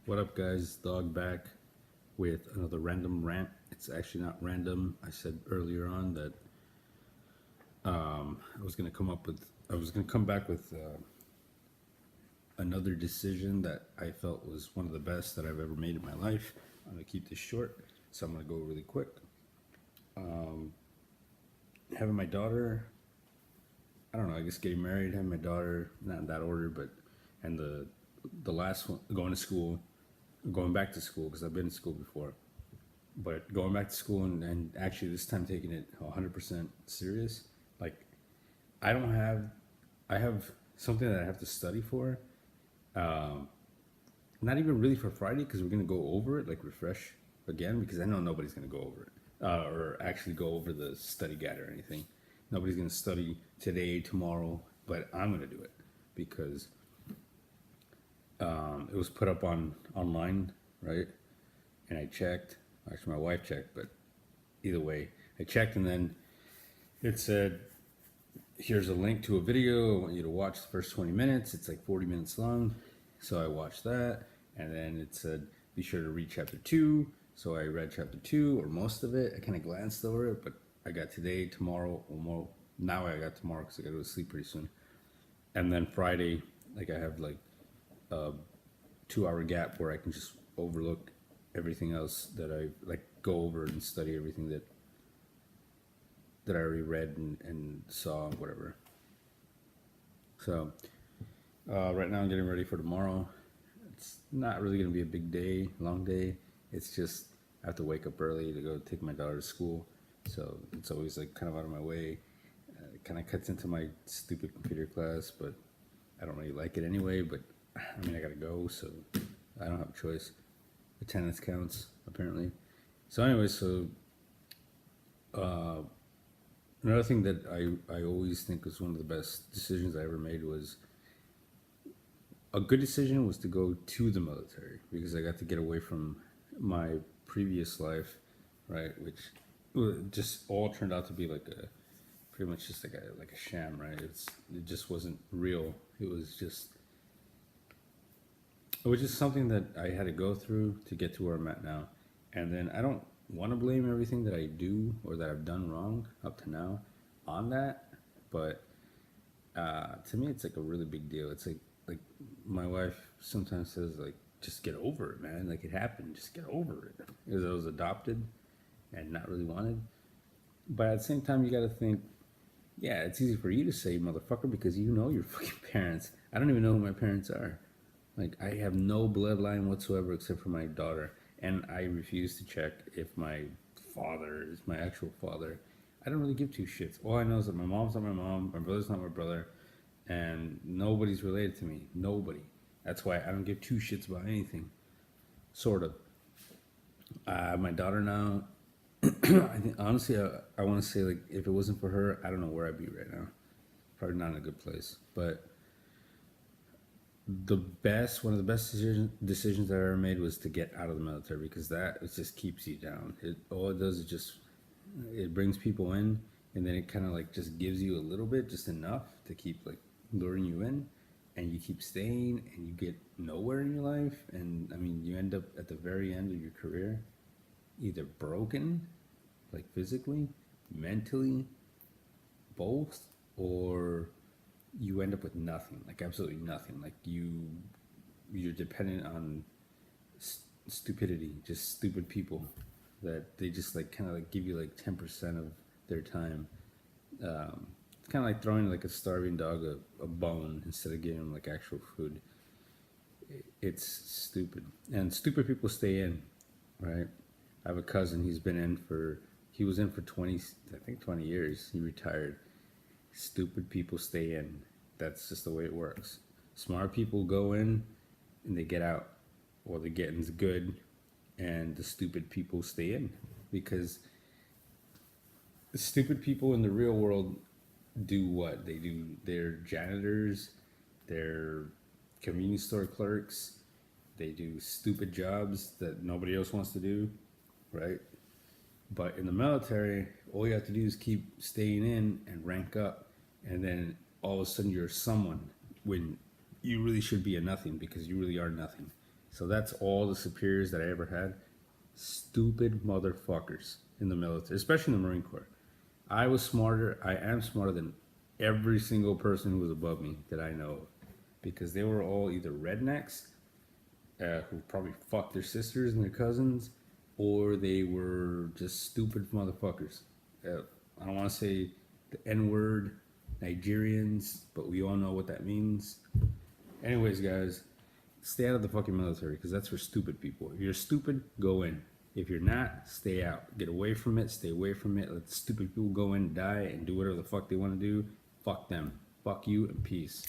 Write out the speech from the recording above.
What up, guys? Dog back with another random rant. It's actually not random. I said earlier on that I was gonna come back with another decision that I felt was one of the best that I've ever made in my life. I'm gonna keep this short, so I'm gonna go really quick. Having my daughter, I don't know. I guess getting married, having my daughter, not in that order, but and the last one, going back to school because I've been in school before. But going back to school and actually this time taking it 100% serious, like I don't have, I have something that I have to study for. Um, Not even really for Friday because we're gonna go over it, like refresh again because I know nobody's gonna go over it or actually go over the study guide or anything. Nobody's gonna study today, tomorrow, but I'm gonna do it because it was put up on online, right? And I checked. Actually, my wife checked, but either way, I checked and then it said, here's a link to a video. I want you to watch the first 20 minutes. It's like 40 minutes long. So I watched that. And then it said, be sure to read chapter 2. So I read chapter 2 or most of it. I kind of glanced over it, but I got today, tomorrow, or more. Now I got tomorrow because I got to go to sleep pretty soon. And then Friday, like I have like a 2 hour gap where I can just overlook everything else that I like go over and study everything that I already read and saw, whatever. So right now I'm getting ready for tomorrow. It's not really gonna be a big day, long day. It's just I have to wake up early to go take my daughter to school, so it's always like kind of out of my way. It kind of cuts into my stupid computer class, but I don't really like it anyway. But I mean, I gotta go, so I don't have a choice. Attendance counts apparently. So anyway, so uh, another thing that I always think was one of the best decisions I ever made was a good decision was to go to the military because I got to get away from my previous life, right? Which just all turned out to be like a pretty much just like a sham, right? It just wasn't real. It was just something that I had to go through to get to where I'm at now. And then I don't want to blame everything that I do or that I've done wrong up to now on that, but to me, it's like a really big deal. It's like my wife sometimes says like, just get over it, man. Like it happened, just get over it. Because I was adopted and not really wanted. But at the same time, you got to think, yeah, it's easy for you to say, motherfucker, because you know your fucking parents. I don't even know who my parents are. Like I have no bloodline whatsoever except for my daughter, and I refuse to check if my father is my actual father. I don't really give two shits. All I know is that my mom's not my mom, my brother's not my brother, and nobody's related to me. Nobody. That's why I don't give two shits about anything. Sort of. My daughter now. I think honestly, I want to say like if it wasn't for her, I don't know where I'd be right now. Probably not in a good place, but one of the best decisions I ever made was to get out of the military because that it just keeps you down. All it does is just it brings people in, and then it kind of like just gives you a little bit, just enough to keep like luring you in, and you keep staying, and you get nowhere in your life, and I mean you end up at the very end of your career either broken, like physically, mentally, both, or you end up with nothing, like absolutely nothing. Like you're dependent on stupidity, just stupid people that they just like kind of like give you like 10% of their time. It's kind of like throwing like a starving dog a bone instead of giving him like actual food. It's stupid, and stupid people stay in, right? I have a cousin. He was in for 20, I think 20 years. He retired. Stupid people stay in. That's just the way it works. Smart people go in and they get out, or the getting's good, and the stupid people stay in because the stupid people in the real world do what they do. They're janitors, they're convenience store clerks, they do stupid jobs that nobody else wants to do, right? But in the military, all you have to do is keep staying in and rank up, and then all of a sudden you're someone when you really should be a nothing because you really are nothing. So that's all the superiors that I ever had. Stupid motherfuckers in the military, especially in the Marine Corps. I am smarter than every single person who was above me that I know of. Because they were all either rednecks, who probably fucked their sisters and their cousins, or they were just stupid motherfuckers. I don't want to say the N word, Nigerians, but we all know what that means. Anyways, guys, stay out of the fucking military because that's for stupid people. If you're stupid, go in. If you're not, stay out. Get away from it, stay away from it. Let stupid people go in, die, and do whatever the fuck they want to do. Fuck them. Fuck you, and peace.